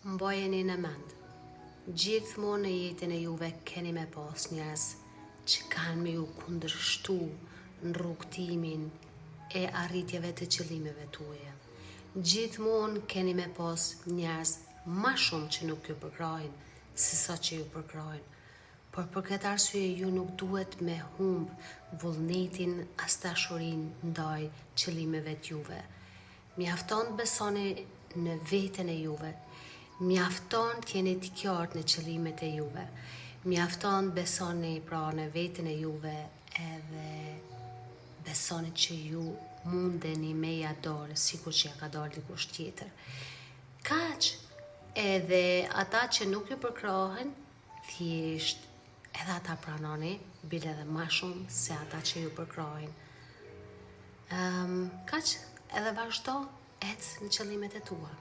Mbajeni në mend, gjithmonë në jetën e juve keni me pas njerëz që kanë me ju kundërshtu në rrugtimin e arritjeve të qëllimeve tuaja. Gjithmonë keni me pas njerëz ma shumë që nuk ju përkrajnë se sa që ju përkrajnë. Por për këtë arsye ju nuk duhet me humb vullnetin as dashurin ndaj qëllimeve t'juve. Mjafton të besoni në veten e juve, mjafton t'jeni të qartë në qëllimet e juve, mjafton të besoni pra në veten e juve edhe besoni që ju mundeni me ja dorë sikur që ja ka dorë dikush tjetër. Kaq, edhe ata që nuk ju përkrahen, thjesht edhe ata pranoni, bile edhe ma shumë se ata që ju përkrahen. Kaq, edhe vazhdo, ec në qëllimet e tua.